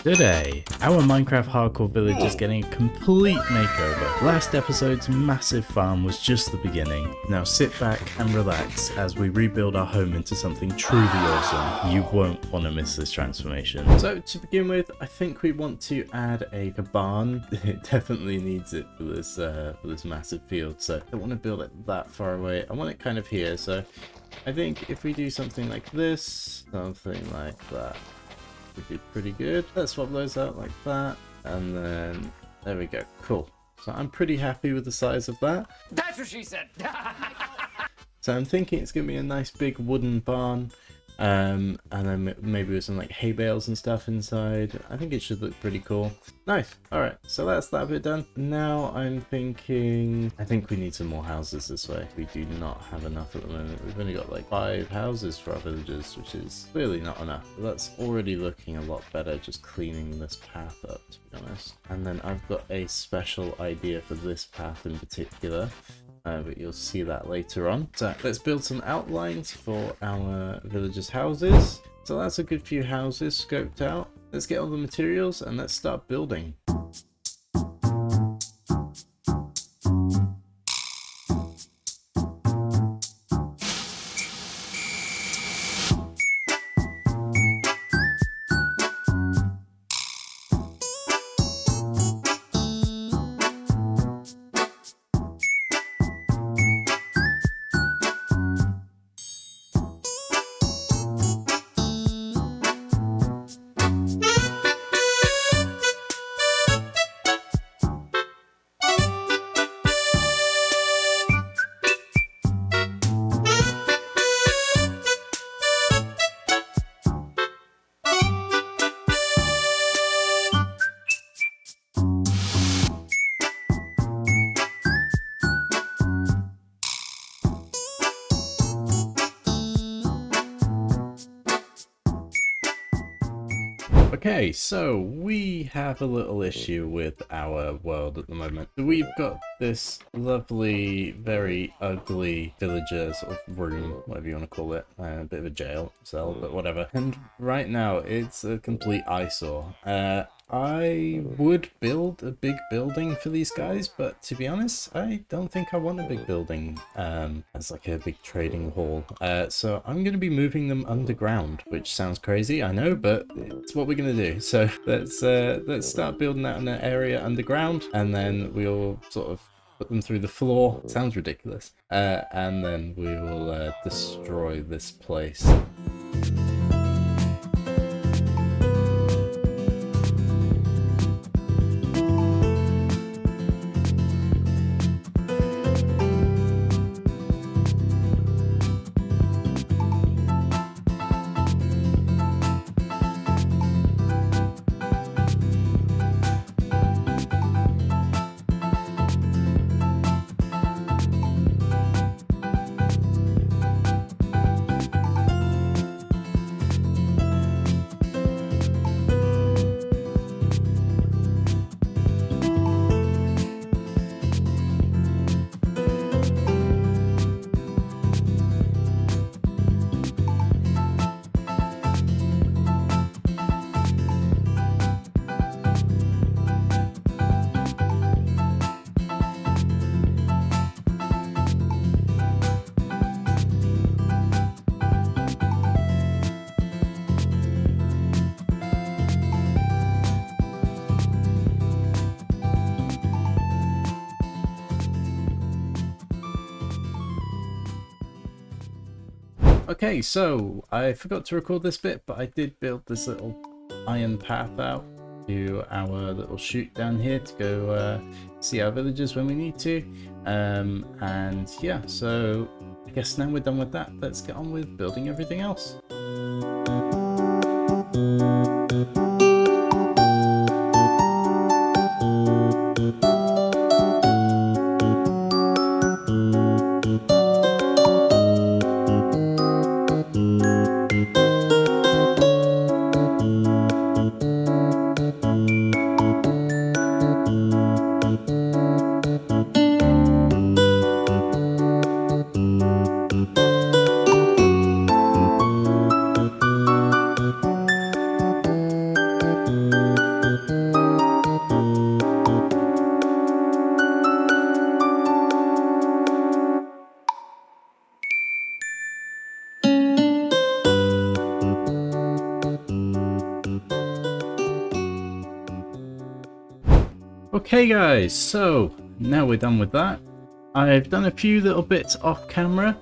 Today, our Minecraft hardcore village is getting a complete makeover. Last episode's massive farm was just the beginning. Now sit back and relax as we rebuild our home into something truly awesome. You won't want to miss this transformation. So to begin with, I think we want to add a barn. It definitely needs it for this massive field. So I don't want to build it that far away. I want it kind of here. So I think if we do something like this, something like that, would be pretty good. Let's swap those out like that, and then there we go. Cool. So I'm pretty happy with the size of that. That's what she said. So I'm thinking it's gonna be a nice big wooden barn, and then maybe with some like hay bales and stuff inside. I think it should look pretty cool. Nice. All right, so that's that bit done. Now I'm thinking, I think we need some more houses this way. We do not have enough at the moment. We've only got like 5 houses for our villagers, which is clearly not enough. But that's already looking a lot better, just cleaning this path up, to be honest. And then I've got a special idea for this path in particular. But you'll see that later on. So let's build some outlines for our villagers' houses. So that's a good few houses scoped out. Let's get all the materials and let's start building. Okay, so we have a little issue with our world at the moment. We've got this lovely, very ugly villager sort of room, whatever you want to call it, a bit of a jail cell, but whatever. And right now it's a complete eyesore. I would build a big building for these guys, but to be honest, I don't think I want a big building as like a big trading hall. So I'm going to be moving them underground, which sounds crazy, I know, but it's what we're going to do. So let's start building that in an area underground, and then we'll sort of put them through the floor. Sounds ridiculous. And then we will destroy this place. Okay, so I forgot to record this bit, but I did build this little iron path out to our little chute down here to go see our villagers when we need to. And yeah, so I guess now we're done with that. Let's get on with building everything else. Okay guys, so now we're done with that. I've done a few little bits off camera,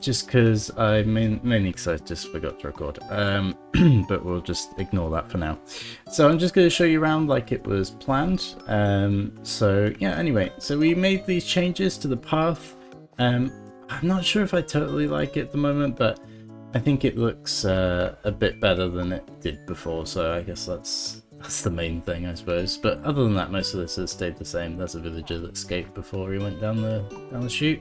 just because mainly because I just forgot to record, but we'll just ignore that for now. So I'm just going to show you around like it was planned. So yeah, anyway, so we made these changes to the path. I'm not sure if I totally like it at the moment, but I think it looks a bit better than it did before, so I guess that's the main thing, I suppose. But other than that, most of this has stayed the same. There's a villager that escaped before he went down the chute.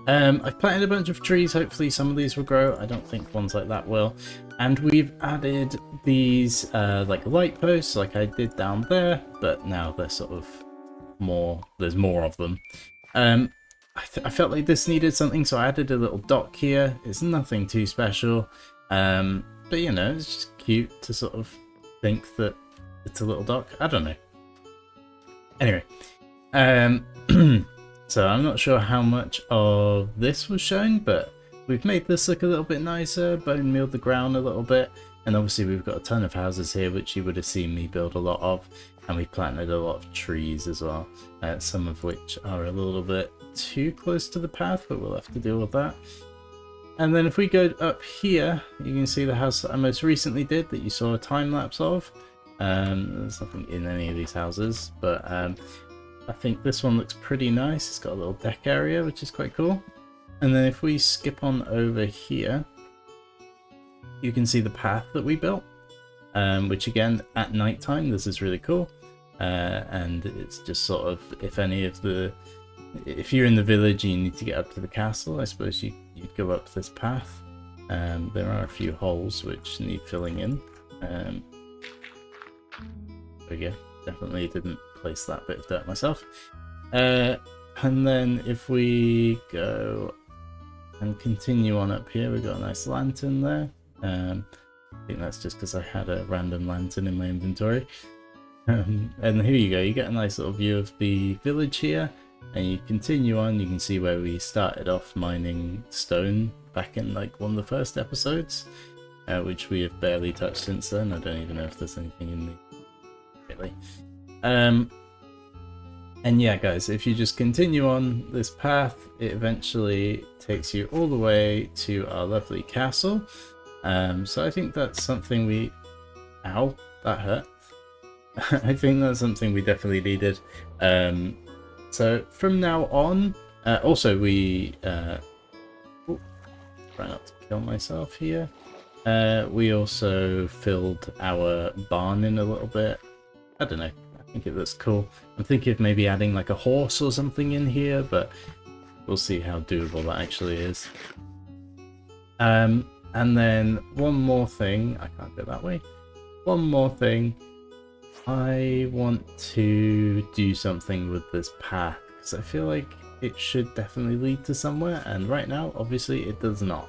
I've planted a bunch of trees. Hopefully some of these will grow. I don't think ones like that will. And we've added these like light posts like I did down there, but now they're sort of more, there's more of them. I felt like this needed something, so I added a little dock here. It's nothing too special, but you know, it's just cute to sort of think that it's a little dock. I don't know. Anyway, so I'm not sure how much of this was shown, but we've made this look a little bit nicer, bone mealed the ground a little bit, and obviously we've got a ton of houses here, which you would have seen me build a lot of, and we planted a lot of trees as well, some of which are a little bit too close to the path, but we'll have to deal with that. And then if we go up here, you can see the house that I most recently did that you saw a time lapse of. There's nothing in any of these houses, but I think this one looks pretty nice. It's got a little deck area, which is quite cool. And then if we skip on over here, you can see the path that we built, which again, at night time, this is really cool. And it's just sort of, if you're in the village and you need to get up to the castle, I suppose you'd go up this path. There are a few holes which need filling in. But yeah, definitely didn't place that bit of dirt myself. And then if we go and continue on up here, we've got a nice lantern there. I think that's just because I had a random lantern in my inventory. And here you go, you get a nice little view of the village here. And you continue on, you can see where we started off mining stone back in like one of the first episodes, which we have barely touched since then. I don't even know if there's anything in the really. And yeah guys, if you just continue on this path, it eventually takes you all the way to our lovely castle. So I think that's something we... Ow, that hurt. I think that's something we definitely needed. So from now on, also we... try not to kill myself here. We also filled our barn in a little bit. I don't know, I think it looks cool. I'm thinking of maybe adding like a horse or something in here, but we'll see how doable that actually is. And then one more thing, I can't go that way. One more thing, I want to do something with this path, because I feel like it should definitely lead to somewhere, and right now, obviously, it does not.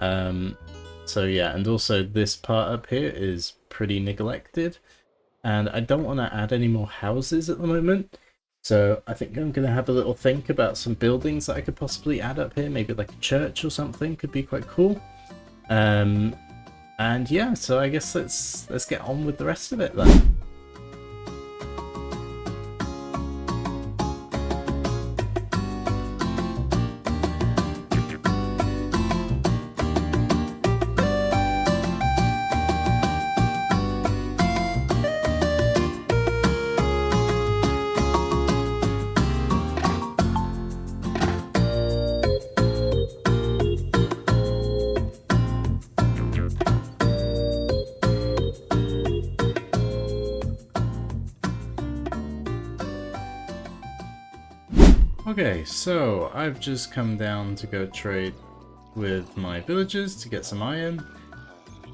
So yeah, and also this part up here is pretty neglected. And I don't want to add any more houses at the moment. So I think I'm going to have a little think about some buildings that I could possibly add up here. Maybe like a church or something could be quite cool. And yeah, so I guess let's get on with the rest of it then. Okay, so I've just come down to go trade with my villagers to get some iron,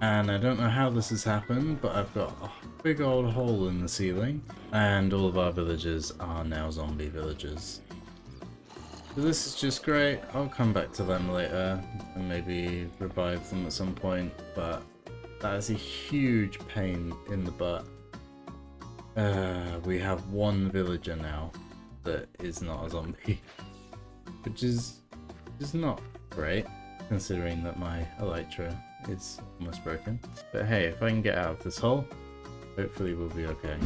and I don't know how this has happened, but I've got a big old hole in the ceiling, and all of our villagers are now zombie villagers. So this is just great. I'll come back to them later and maybe revive them at some point, but That is a huge pain in the butt. We have one villager now that is not a zombie, which is not great, considering that my elytra is almost broken. But hey, if I can get out of this hole, hopefully we'll be okay.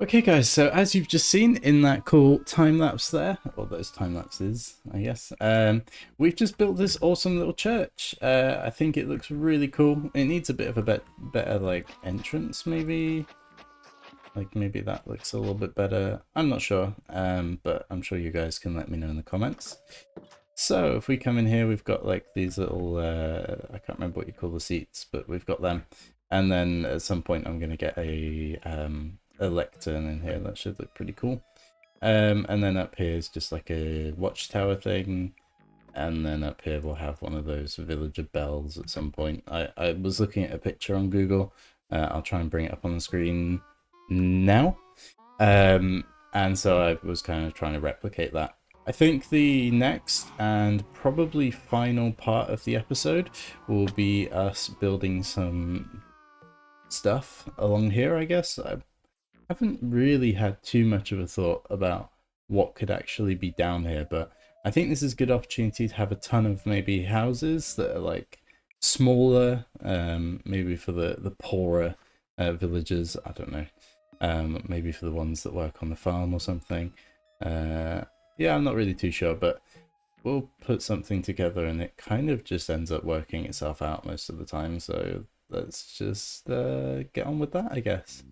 Okay guys, so as you've just seen in that cool time lapse there, or those time lapses, I guess, we've just built this awesome little church. I think it looks really cool. It needs a bit of a better like entrance, maybe. Like maybe that looks a little bit better. I'm not sure, but I'm sure you guys can let me know in the comments. So if we come in here, we've got like these little, I can't remember what you call the seats, but we've got them. And then at some point I'm going to get a lectern in here. That should look pretty cool. And then up here is just like a watchtower thing. And then up here we'll have one of those villager bells at some point. I was looking at a picture on Google. I'll try and bring it up on the screen now. And so I was kind of trying to replicate that. I think the next and probably final part of the episode will be us building some stuff along here, I guess. I haven't really had too much of a thought about what could actually be down here, but I think this is a good opportunity to have a ton of maybe houses that are like smaller, maybe for the poorer villagers, I don't know, maybe for the ones that work on the farm or something. Yeah, I'm not really too sure, but we'll put something together and it kind of just ends up working itself out most of the time, so let's just get on with that, I guess.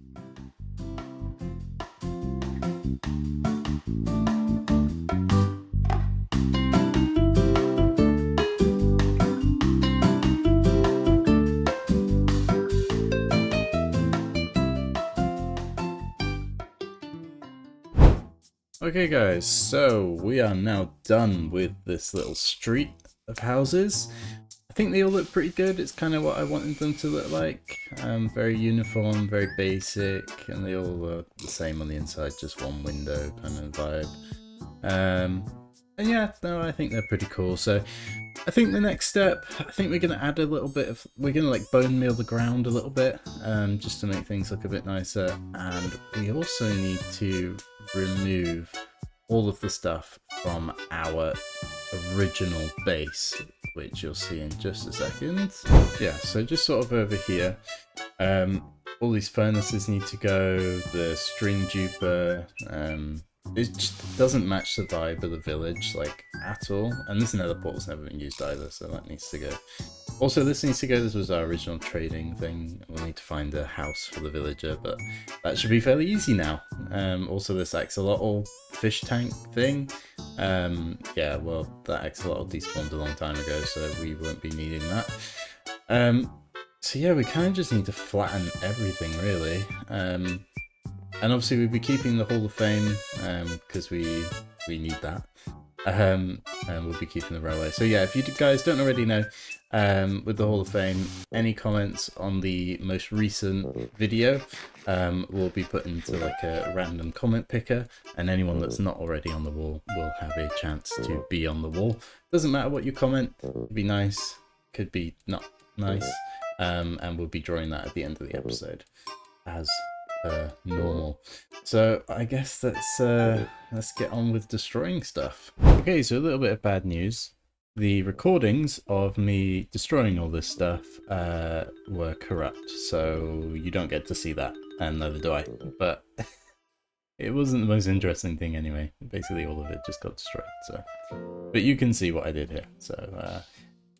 Okay guys, so we are now done with this little street of houses. I think they all look pretty good. It's kind of what I wanted them to look like. Very uniform, very basic, and they all are the same on the inside, just one window kind of vibe. And yeah, no, I think they're pretty cool. So I think the next step, I think we're going to add a little bit of, we're going to like bone meal the ground a little bit, just to make things look a bit nicer. And we also need to remove all of the stuff from our original base, which you'll see in just a second. Yeah, so just sort of over here, all these furnaces need to go, the string duper, it just doesn't match the vibe of the village, like, at all. And this nether portal's never been used either, so that needs to go. Also, this needs to go. This was our original trading thing. We'll need to find a house for the villager, but that should be fairly easy now. Also, this axolotl fish tank thing. Yeah, well, that axolotl despawned a long time ago, so we won't be needing that. So yeah, we kind of just need to flatten everything, really. And obviously we'll be keeping the Hall of Fame, because we need that. And we'll be keeping the railway. So yeah, if you guys don't already know, with the Hall of Fame, any comments on the most recent video will be put into like a random comment picker, and anyone that's not already on the wall will have a chance to be on the wall. Doesn't matter what you comment, could be nice, could be not nice, and we'll be drawing that at the end of the episode as normal. So I guess let's get on with destroying stuff. Okay, so a little bit of bad news. The recordings of me destroying all this stuff were corrupt, so you don't get to see that, and neither do I. But it wasn't the most interesting thing anyway. Basically all of it just got destroyed, so. But you can see what I did here. So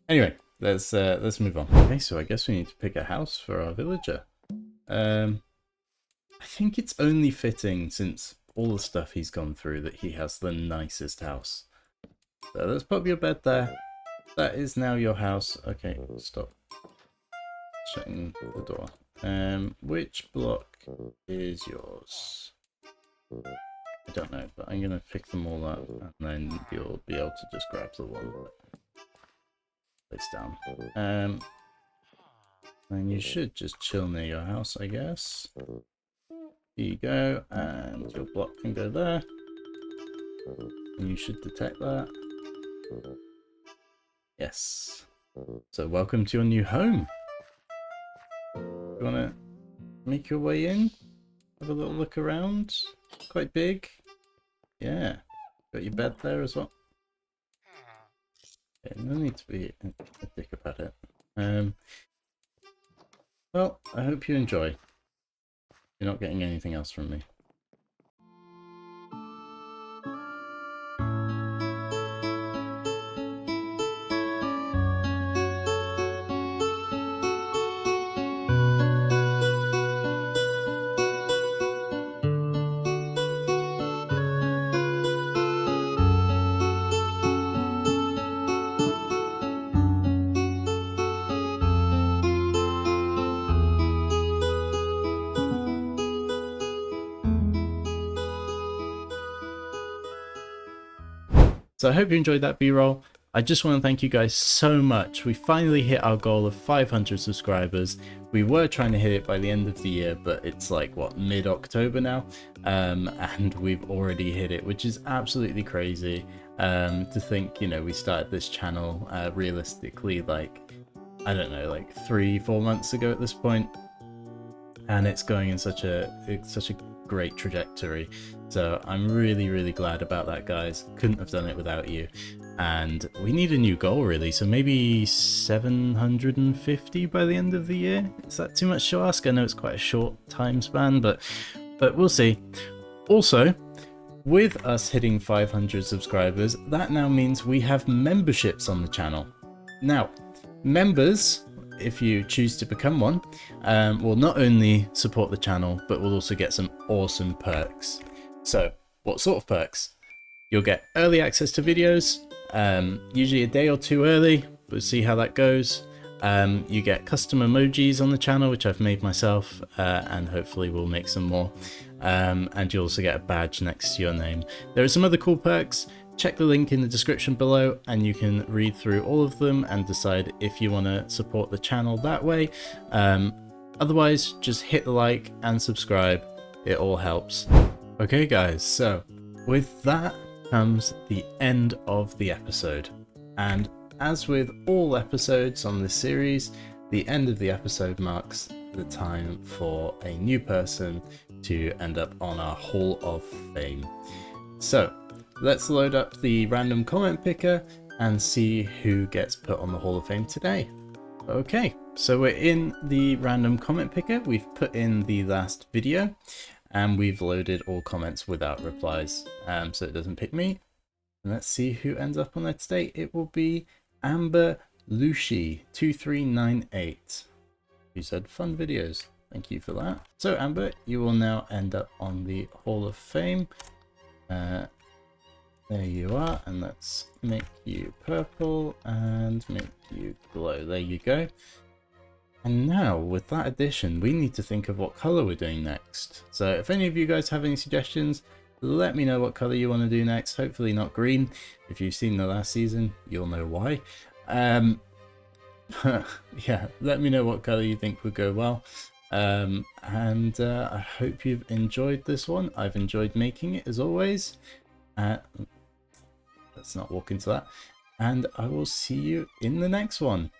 anyway, let's move on. Okay, so I guess we need to pick a house for our villager. I think it's only fitting, since all the stuff he's gone through, that he has the nicest house. So let's pop your bed there. That is now your house. Okay, stop shutting the door. Which block is yours? I don't know, but I'm going to pick them all up, and then you'll be able to just grab the one that place down. And you should just chill near your house, I guess. Here you go, and your block can go there. And you should detect that. Yes. So welcome to your new home. You want to make your way in? Have a little look around? Quite big. Yeah. Got your bed there as well. Okay, no need to be a dick about it. Well, I hope you enjoy. You're not getting anything else from me. So I hope you enjoyed that B-roll. I just want to thank you guys so much. We finally hit our goal of 500 subscribers. We were trying to hit it by the end of the year, but it's like, what, mid-October now? And we've already hit it, which is absolutely crazy. To think, you know, we started this channel realistically, like, I don't know, like 3-4 months ago at this point. And it's going in such a great trajectory. So I'm really glad about that, guys. Couldn't have done it without you. And we need a new goal, really. So maybe 750 by the end of the year. Is that too much to ask? I know it's quite a short time span, but we'll see. Also, with us hitting 500 subscribers, that now means we have memberships on the channel. Now, members, if you choose to become one, will not only support the channel, but will also get some awesome perks. So, what sort of perks? You'll get early access to videos, usually a day or two early. We'll see how that goes. You get custom emojis on the channel, which I've made myself, and hopefully we'll make some more. And you also get a badge next to your name. There are some other cool perks. Check the link in the description below and you can read through all of them and decide if you want to support the channel that way. Otherwise, just hit the like and subscribe. It all helps. Okay guys, so with that comes the end of the episode. And as with all episodes on this series, the end of the episode marks the time for a new person to end up on our Hall of Fame. So let's load up the random comment picker and see who gets put on the Hall of Fame today. Okay, so we're in the random comment picker. We've put in the last video and we've loaded all comments without replies, so it doesn't pick me. And let's see who ends up on there today. It will be Amber Lushi 2398, who said fun videos. Thank you for that. So Amber, you will now end up on the Hall of Fame. There you are, and let's make you purple and make you glow. There you go. And now with that addition, we need to think of what color we're doing next. So if any of you guys have any suggestions, let me know what color you want to do next. Hopefully not green. If you've seen the last season, you'll know why. Yeah, let me know what color you think would go well. I hope you've enjoyed this one. I've enjoyed making it as always. Let's not walk into that. And I will see you in the next one.